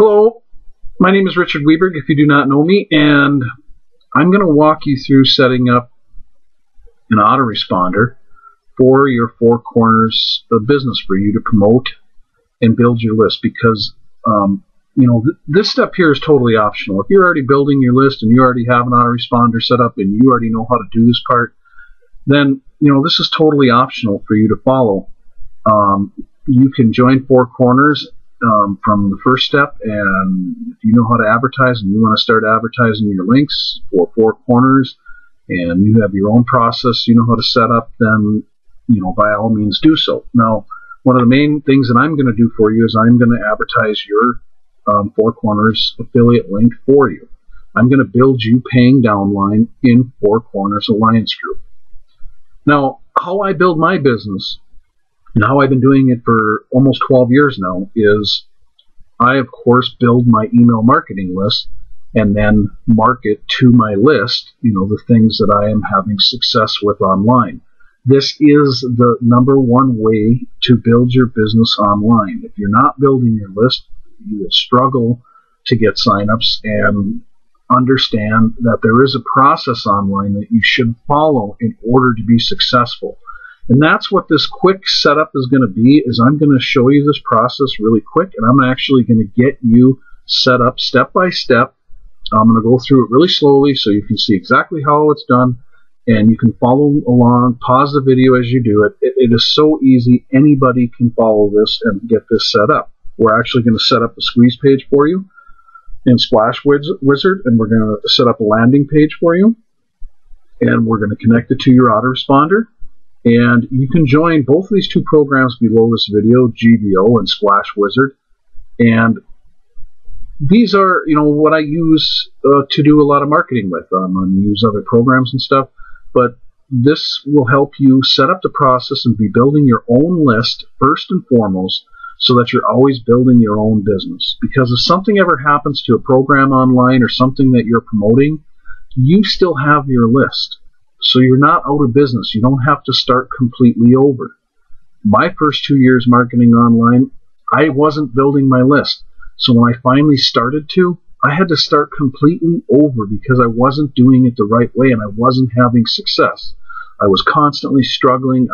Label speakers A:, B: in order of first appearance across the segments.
A: Hello, my name is Richard Weberg, if you do not know me, and I'm going to walk you through setting up an autoresponder for your four corners of business for you to promote and build your list, because this step here is totally optional. If you're already building your list and you already have an autoresponder set up and you already know how to do this part, then this is totally optional for you to follow. You can join Four Corners from the first step, and if you know how to advertise and you want to start advertising your links for Four Corners and you have your own process you know how to set up, then by all means do so. Now, one of the main things that I'm going to do for you is I'm going to advertise your Four Corners affiliate link for you. I'm going to build you paying downline in Four Corners Alliance Group. Now, how I build my business and how I've been doing it for almost 12 years now is I, of course, build my email marketing list and then market to my list, the things that I am having success with online. This is the number one way to build your business online. If you're not building your list, you will struggle to get signups, and understand that there is a process online that you should follow in order to be successful. And that's what this quick setup is going to be, is I'm going to show you this process really quick, and I'm actually going to get you set up step by step. I'm going to go through it really slowly so you can see exactly how it's done, and you can follow along, pause the video as you do it. It is so easy. Anybody can follow this and get this set up. We're actually going to set up a squeeze page for you in Splash Wizard, and we're going to set up a landing page for you, and we're going to connect it to your autoresponder. And you can join both of these two programs below this video, GVO and Splash Wizard. And these are, what I use to do a lot of marketing with. I use other programs and stuff, but this will help you set up the process and be building your own list first and foremost, so that you're always building your own business. Because if something ever happens to a program online or something that you're promoting, you still have your list. So you're not out of business. You don't have to start completely over. My first 2 years marketing online, I wasn't building my list. So when I finally started to, I had to start completely over because I wasn't doing it the right way and I wasn't having success. I was constantly struggling.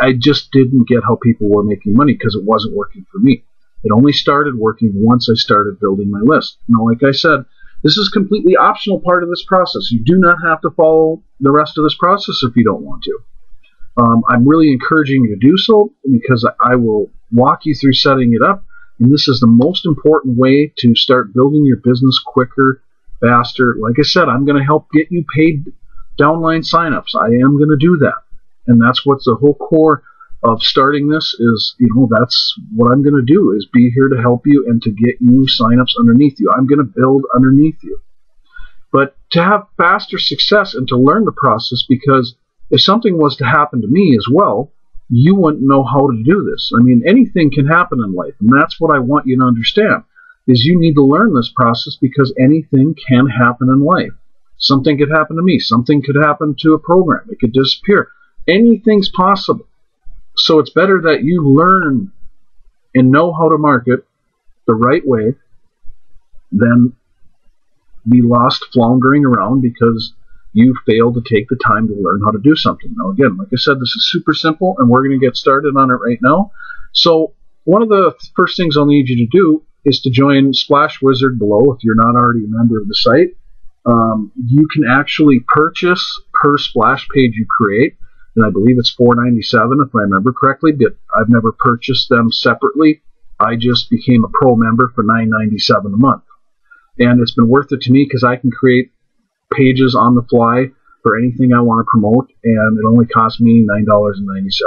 A: I just didn't get how people were making money because it wasn't working for me. It only started working once I started building my list. Now, like I said, this is a completely optional part of this process. You do not have to follow the rest of this process if you don't want to. I'm really encouraging you to do so because I will walk you through setting it up, and this is the most important way to start building your business quicker, faster. Like I said, I'm going to help get you paid downline signups. I am going to do that. And that's what's the whole core of starting this is, that's what I'm going to do, is be here to help you and to get you signups underneath you. I'm going to build underneath you. But to have faster success and to learn the process, because if something was to happen to me as well, you wouldn't know how to do this. Anything can happen in life, and that's what I want you to understand, is you need to learn this process because anything can happen in life. Something could happen to me. Something could happen to a program. It could disappear. Anything's possible. So it's better that you learn and know how to market the right way than be lost floundering around because you failed to take the time to learn how to do something. Now, again, like I said, this is super simple, and we're going to get started on it right now. So one of the first things I'll need you to do is to join Splash Wizard below if you're not already a member of the site. You can actually purchase per splash page you create. And I believe it's $4.97 if I remember correctly, but I've never purchased them separately. I just became a pro member for $9.97 a month. And it's been worth it to me because I can create pages on the fly for anything I want to promote, and it only cost me $9.97.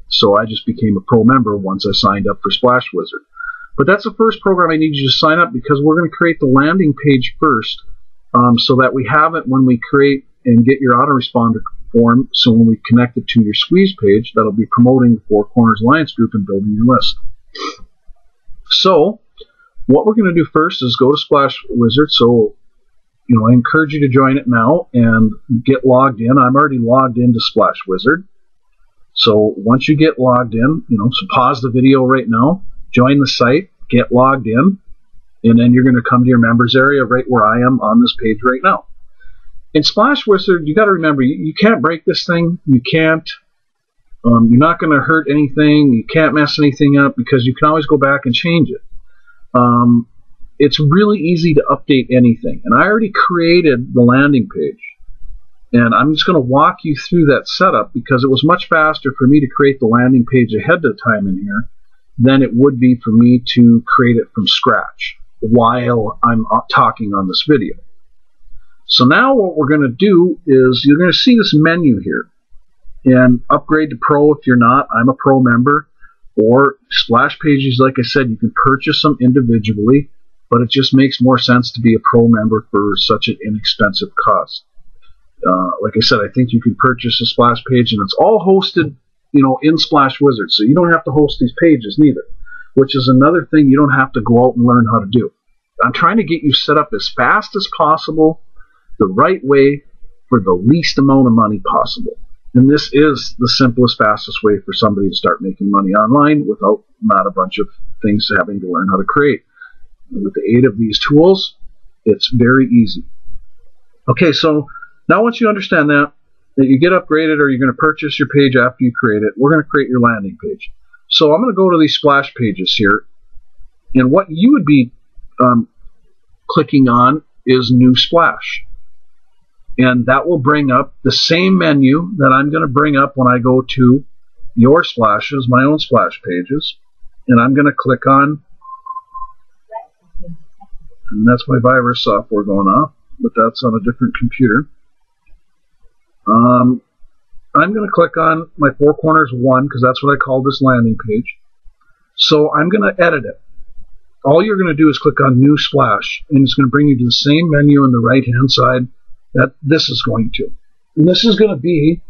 A: So I just became a pro member once I signed up for Splash Wizard. But that's the first program I need you to sign up, because we're going to create the landing page first, so that we have it when we create and get your autoresponder form. So when we connect it to your squeeze page, that'll be promoting the Four Corners Alliance Group and building your list. So what we're going to do first is go to Splash Wizard. So I encourage you to join it now and get logged in. I'm already logged into Splash Wizard. So once you get logged in, so pause the video right now, join the site, get logged in, and then you're going to come to your members area right where I am on this page right now. In Splash Wizard, you got to remember, you can't break this thing. You can't. You're not going to hurt anything. You can't mess anything up because you can always go back and change it. It's really easy to update anything. And I already created the landing page. And I'm just going to walk you through that setup because it was much faster for me to create the landing page ahead of time in here than it would be for me to create it from scratch while I'm talking on this video. So now what we're going to do is you're going to see this menu here. And upgrade to Pro if you're not. I'm a Pro member. Or Splash Pages, like I said, you can purchase them individually, but it just makes more sense to be a Pro member for such an inexpensive cost. Like I said, I think you can purchase a Splash Page, and it's all hosted, in Splash Wizard, so you don't have to host these pages neither, which is another thing you don't have to go out and learn how to do. I'm trying to get you set up as fast as possible, the right way, for the least amount of money possible. And this is the simplest, fastest way for somebody to start making money online without not a bunch of things having to learn how to create. And with the aid of these tools, it's very easy. Okay, so now once you understand that you get upgraded or you're going to purchase your page after you create it, we're going to create your landing page. So I'm going to go to these Splash Pages here, and what you would be clicking on is New Splash. And that will bring up the same menu that I'm going to bring up when I go to your splashes, my own Splash Pages. And I'm going to click on, and that's my virus software going off, but that's on a different computer. I'm going to click on my Four Corners 1 because that's what I call this landing page. So I'm going to edit it. All you're going to do is click on New Splash, and it's going to bring you to the same menu on the right-hand side that this is going to. And this is going to be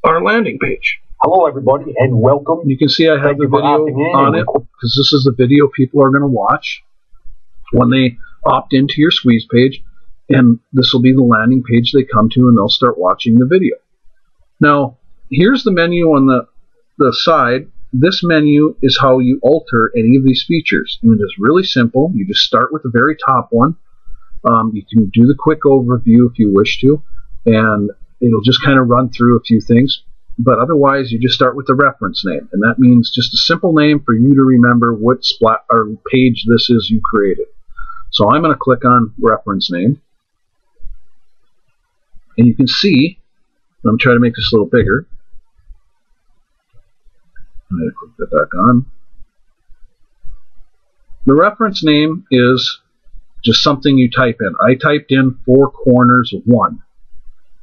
A: our landing page.
B: Hello everybody and welcome.
A: You can see I have the video on it because this is the video people are going to watch when they opt into your squeeze page, and this will be the landing page they come to and they'll start watching the video. Now here's the menu on the side. This menu is how you alter any of these features, and it is really simple. You just start with the very top one. You can do the quick overview if you wish to, and it'll just kind of run through a few things. But otherwise, you just start with the reference name, and that means just a simple name for you to remember what page this is you created. So I'm going to click on reference name, and you can see, I'm trying to make this a little bigger. I'm going to click that back on. The reference name is just something you type in. I typed in Four Corners 1.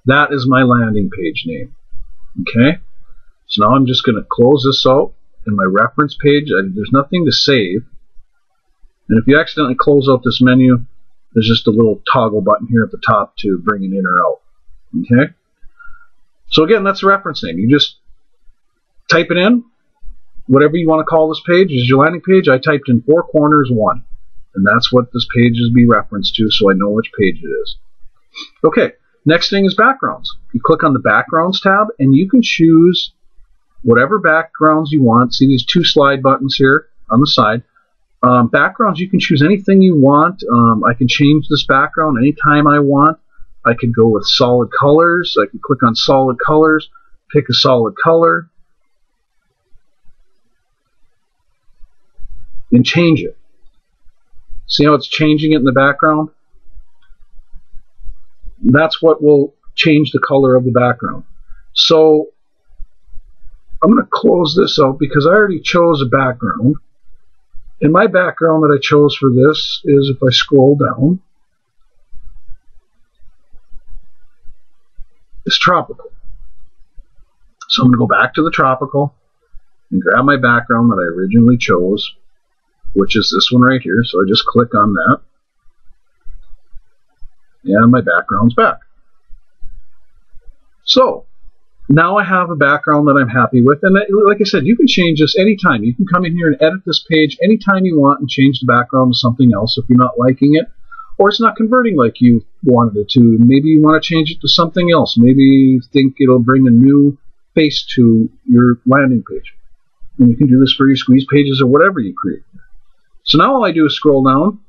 A: That is my landing page name. Okay? So now I'm just going to close this out. In my reference page, there's nothing to save. And if you accidentally close out this menu, there's just a little toggle button here at the top to bring it in or out. Okay? So again, that's the reference name. You just type it in. Whatever you want to call this page is your landing page. I typed in Four Corners 1. And that's what this page is be referenced to, so I know which page it is. Okay, next thing is backgrounds. You click on the Backgrounds tab, and you can choose whatever backgrounds you want. See these two slide buttons here on the side. Backgrounds, you can choose anything you want. I can change this background anytime I want. I could go with solid colors. I can click on solid colors, pick a solid color, and change it. See how it's changing it in the background? That's what will change the color of the background. So I'm going to close this out because I already chose a background. And my background that I chose for this is, if I scroll down, is tropical. So I'm going to go back to the tropical and grab my background that I originally chose, which is this one right here. So I just click on that, and my background's back. So now I have a background that I'm happy with, and like I said, you can change this anytime. You can come in here and edit this page anytime you want and change the background to something else if you're not liking it, or it's not converting like you wanted it to. Maybe you want to change it to something else. Maybe you think it'll bring a new face to your landing page. And you can do this for your squeeze pages or whatever you create. So now all I do is scroll down.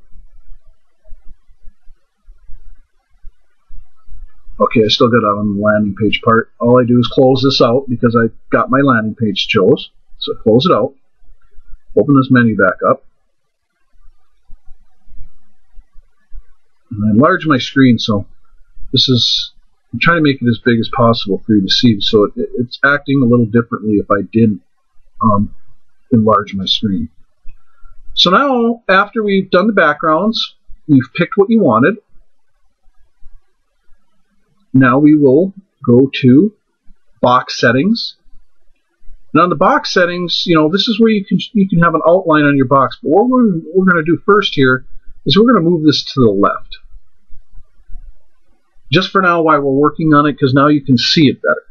A: Okay, I still got it on the landing page part. All I do is close this out because I got my landing page chose. So close it out. Open this menu back up. And I enlarge my screen, so this is, I'm trying to make it as big as possible for you to see. So it's acting a little differently if I didn't enlarge my screen. So now, after we've done the backgrounds, you've picked what you wanted. Now we will go to box settings. Now in the box settings, you know, this is where you can have an outline on your box. But what we're going to do first here is we're going to move this to the left. Just for now while we're working on it, because now you can see it better.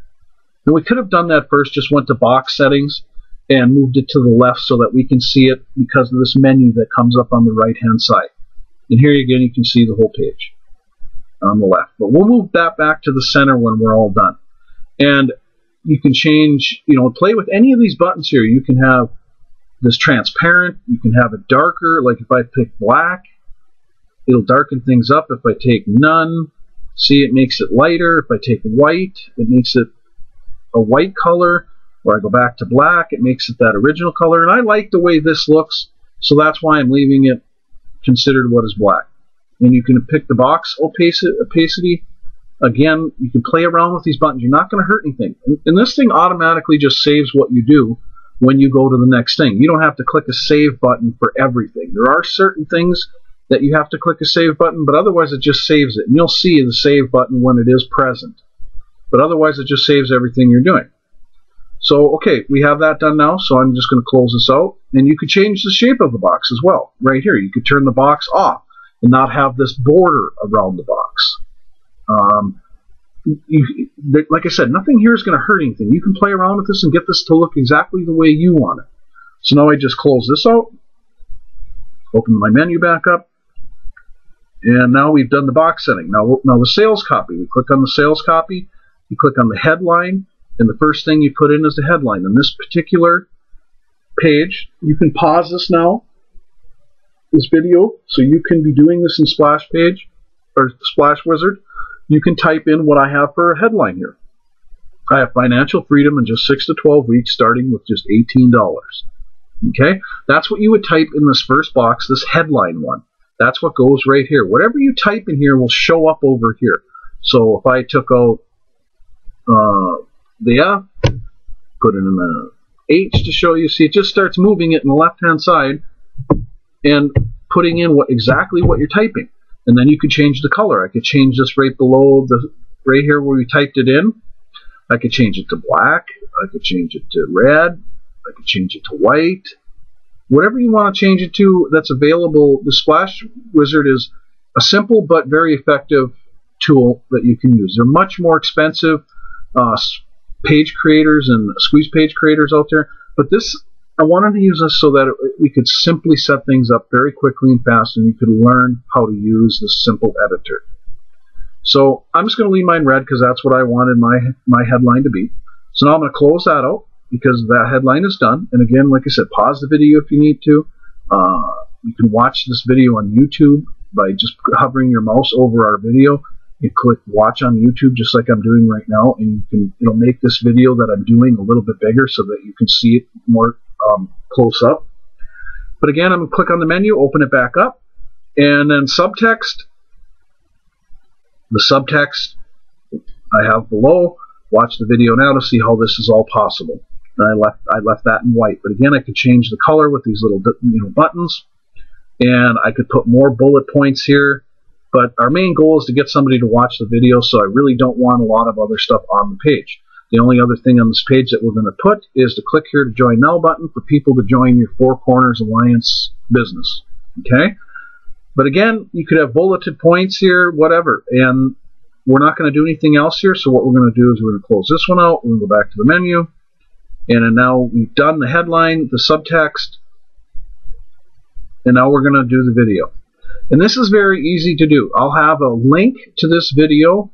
A: Now we could have done that first, just went to box settings and moved it to the left so that we can see it because of this menu that comes up on the right hand side. And here again you can see the whole page on the left. But we'll move that back to the center when we're all done. And you can change, you know, play with any of these buttons here. You can have this transparent, you can have it darker, like if I pick black, it'll darken things up. If I take none, see, it makes it lighter. If I take white, it makes it a white color. Or I go back to black, it makes it that original color. And I like the way this looks, so that's why I'm leaving it considered what is black. And you can pick the box opacity. Again, you can play around with these buttons. You're not going to hurt anything. And this thing automatically just saves what you do when you go to the next thing. You don't have to click a save button for everything. There are certain things that you have to click a save button, but otherwise it just saves it. And you'll see the save button when it is present. But otherwise it just saves everything you're doing. So, okay, we have that done now, so I'm just going to close this out. And you could change the shape of the box as well. Right here, you could turn the box off and not have this border around the box. Like I said, nothing here is going to hurt anything. You can play around with this and get this to look exactly the way you want it. So now I just close this out, open my menu back up, and now we've done the box setting. Now the sales copy. We click on the sales copy, you click on the headline, and the first thing you put in is the headline. On this particular page, you can pause this now, this video, so you can be doing this in Splash Page or Splash Wizard. You can type in what I have for a headline here. I have financial freedom in just 6 to 12 weeks, starting with just $18. Okay, that's what you would type in this first box, this headline one. That's what goes right here. Whatever you type in here will show up over here. So if I took out the F, put it in the H to show you, see, it just starts moving it in the left-hand side and putting in exactly what you're typing. And then you could change the color. I could change this right below right here where we typed it in. I could change it to black. I could change it to red. I could change it to white. Whatever you want to change it to that's available. The Splash Wizard is a simple but very effective tool that you can use. They're much more expensive page creators and squeeze page creators out there. But this, I wanted to use this so that we could simply set things up very quickly and fast, and you could learn how to use this simple editor. So I'm just going to leave mine red because that's what I wanted my headline to be. So now I'm going to close that out because that headline is done. And again, like I said, pause the video if you need to. You can watch this video on YouTube by just hovering your mouse over our video. You click watch on YouTube just like I'm doing right now, and it'll make this video that I'm doing a little bit bigger so that you can see it more close up. But again, I'm going to click on the menu, open it back up, and then subtext. The subtext I have below. Watch the video now to see how this is all possible. And I left that in white, but again, I could change the color with these little buttons, and I could put more bullet points here. But our main goal is to get somebody to watch the video, so I really don't want a lot of other stuff on the page. The only other thing on this page that we're going to put is to click here to join now button for people to join your Four Corners Alliance business. Okay? But again, you could have bulleted points here, whatever, and we're not going to do anything else here, so what we're going to do is we're going to close this one out, we're going to go back to the menu, and then now we've done the headline, the subtext, and now we're going to do the video. And this is very easy to do. I'll have a link to this video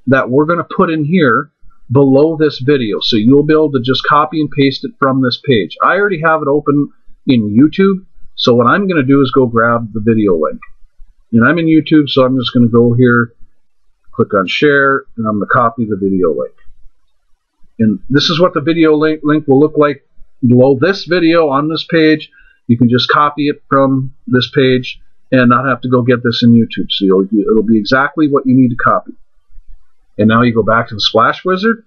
A: that we're going to put in here below this video, so you'll be able to just copy and paste it from this page. I already have it open in YouTube, So what I'm going to do is go grab the video link. And I'm in YouTube, so I'm just going to go here, click on share, and I'm going to copy the video link. And this is what the video link will look like below this video on this page. You can just copy it from this page and not have to go get this in YouTube. So it'll be exactly what you need to copy. And now you go back to the Splash Wizard,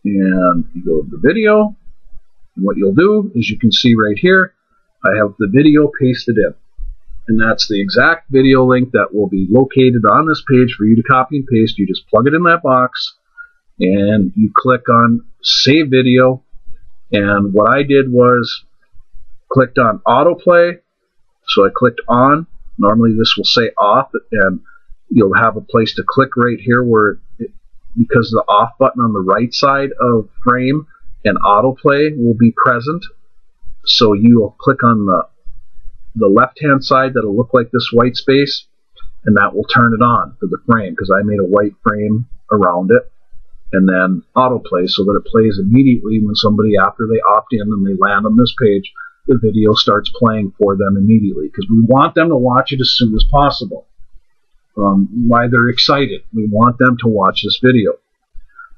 A: and you go to the video. And what you'll do is you can see right here, I have the video pasted in. And that's the exact video link that will be located on this page for you to copy and paste. You just plug it in that box, and you click on Save Video. And what I did was clicked on Autoplay. So I clicked on. Normally this will say off, and you'll have a place to click right here where, because the off button on the right side of frame and Autoplay will be present. So you will click on the left-hand side that'll look like this white space, and that will turn it on for the frame, because I made a white frame around it. And then autoplay, so that it plays immediately when somebody, after they opt in and they land on this page, the video starts playing for them immediately, because we want them to watch it as soon as possible. Why they're excited. We want them to watch this video.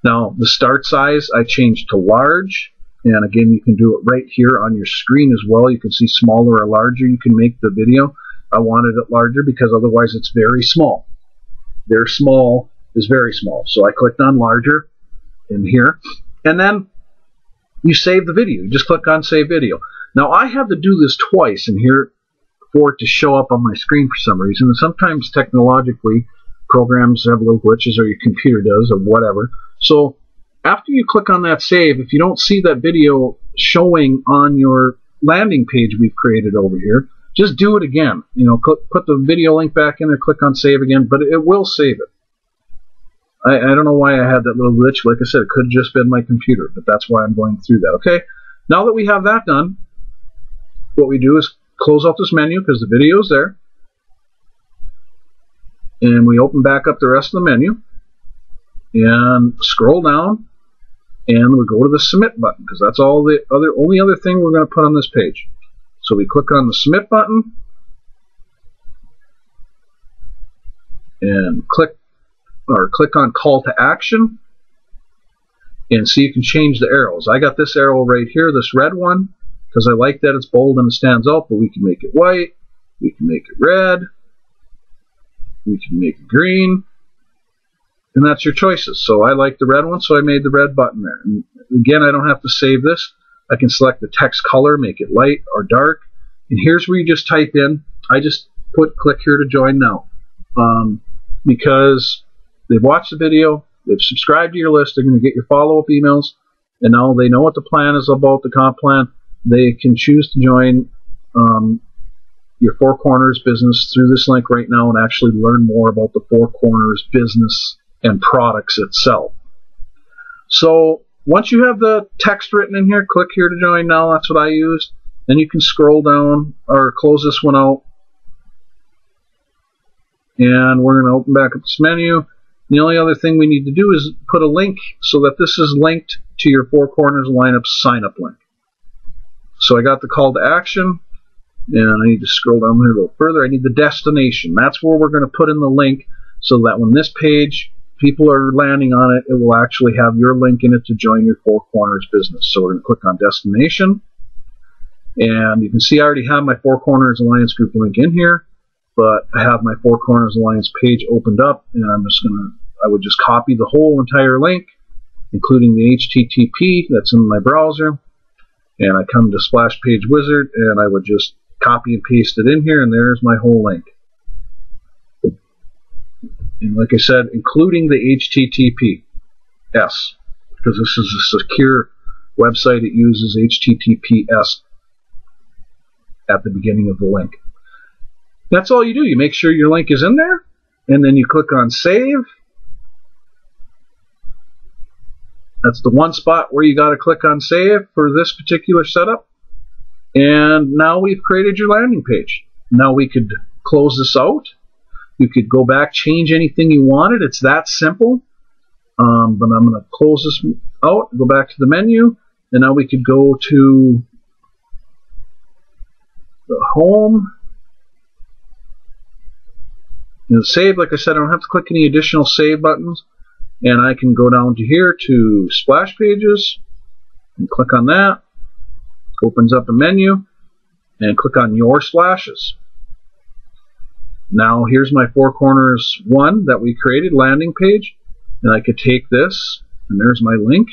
A: Now, the start size I changed to large, and again, you can do it right here on your screen as well. You can see smaller or larger. You can make the video. I wanted it larger because otherwise it's very small. Very small is very small. So I clicked on larger in here, and then you save the video. You just click on Save Video. Now I have to do this twice in here for it to show up on my screen for some reason. And sometimes technologically programs have little glitches, or your computer does, or whatever. So after you click on that save, if you don't see that video showing on your landing page we've created over here, just do it again. You know, put the video link back in there, click on save again, but it will save it. I don't know why I had that little glitch. Like I said, it could have just been my computer, but that's why I'm going through that. Okay, now that we have that done, what we do is close out this menu, because the video is there, and we open back up the rest of the menu and scroll down, and we go to the submit button, because that's all the only other thing we're going to put on this page. So we click on the submit button and click on call to action, and see, you can change the arrows. I got this arrow right here, this red one, because I like that it's bold and it stands out, but we can make it white, we can make it red, we can make it green, and that's your choices. So I like the red one, so I made the red button there. And again, I don't have to save this. I can select the text color, make it light or dark, and here's where you just type in. I just put click here to join now, because they've watched the video, they've subscribed to your list, they're going to get your follow-up emails, and now they know what the plan is about, the comp plan. They can choose to join your Four Corners business through this link right now and actually learn more about the Four Corners business and products itself. So once you have the text written in here, click here to join now. That's what I used. Then you can scroll down or close this one out. And we're going to open back up this menu. The only other thing we need to do is put a link so that this is linked to your Four Corners lineup sign-up link. So I got the call to action, and I need to scroll down here a little further. I need the destination. That's where we're going to put in the link, so that when this page, people are landing on it, it will actually have your link in it to join your Four Corners business. So we're going to click on destination, and you can see I already have my Four Corners Alliance Group link in here, but I have my Four Corners Alliance page opened up, and I would just copy the whole entire link, including the HTTP that's in my browser, and I come to Splash Page Wizard, and I would just copy and paste it in here, and there's my whole link. And like I said, including the HTTPS, because this is a secure website, it uses HTTPS at the beginning of the link. That's all you do. You make sure your link is in there, and then you click on Save. That's the one spot where you got to click on Save for this particular setup. And now we've created your landing page. Now we could close this out. You could go back, change anything you wanted. It's that simple. But I'm going to close this out, go back to the menu, and now we could go to the home. And save, like I said, I don't have to click any additional save buttons. And I can go down to here to splash pages and click on that. Opens up a menu and click on your splashes. Now here's my Four Corners 1 that we created, landing page. And I could take this, and there's my link.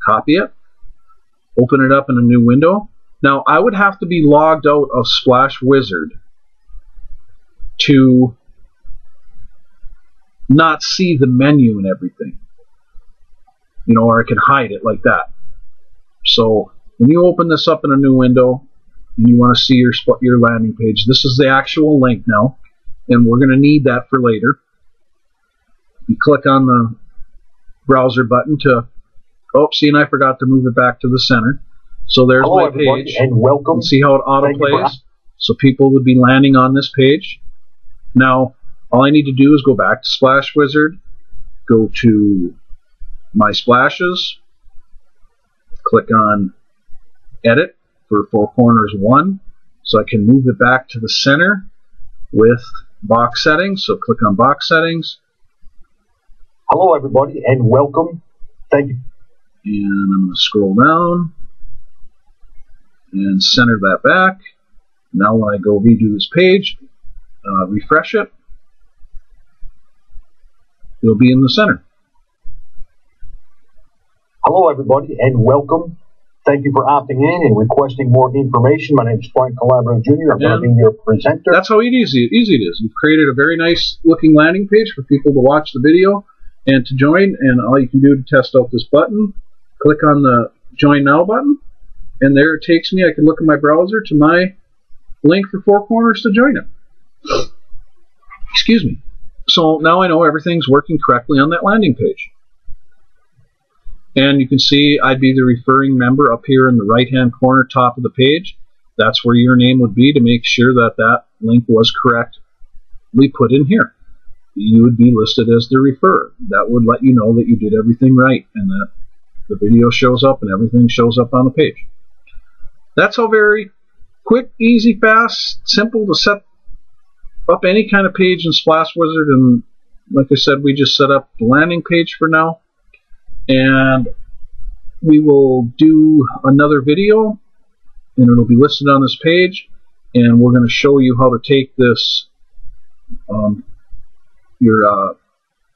A: Copy it. Open it up in a new window. Now I would have to be logged out of Splash Wizard to not see the menu and everything, you know, or I can hide it like that. So when you open this up in a new window and you want to see your landing page, this is the actual link now, and we're going to need that for later. You click on the browser button to, oh, see, and I forgot to move it back to the center. So there's my page,
B: and welcome.
A: You can see how it autoplays. So people would be landing on this page. Now, all I need to do is go back to Splash Wizard, go to My Splashes, click on Edit for Four Corners 1, so I can move it back to the center with box settings. So click on box settings.
B: Hello, everybody, and welcome. Thank you.
A: And I'm going to scroll down and center that back. Now when I go redo this page, refresh it, it'll be in the center.
B: Hello, everybody, and welcome. Thank you for opting in and requesting more information. My name is Frank Calabro Jr. I'm going to be your presenter.
A: That's how easy it is. We've created a very nice looking landing page for people to watch the video and to join. And all you can do to test out this button, click on the Join Now button, and there it takes me. I can look in my browser to my link for Four Corners to join it. Excuse me. So now I know everything's working correctly on that landing page. And you can see I'd be the referring member up here in the right hand corner top of the page. That's where your name would be to make sure that that link was correctly put in here. You would be listed as the referrer. That would let you know that you did everything right and that the video shows up and everything shows up on the page. That's how very quick, easy, fast, simple to set up any kind of page in Splash Wizard. And like I said, we just set up the landing page for now. And we will do another video, and it'll be listed on this page. And we're going to show you how to take this, your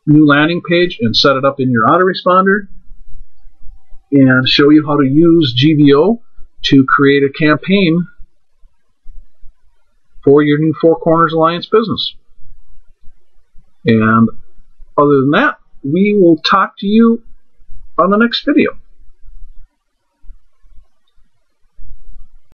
A: new landing page, and set it up in your autoresponder, and show you how to use GVO to create a campaign for your new Four Corners Alliance business. And other than that, we will talk to you on the next video.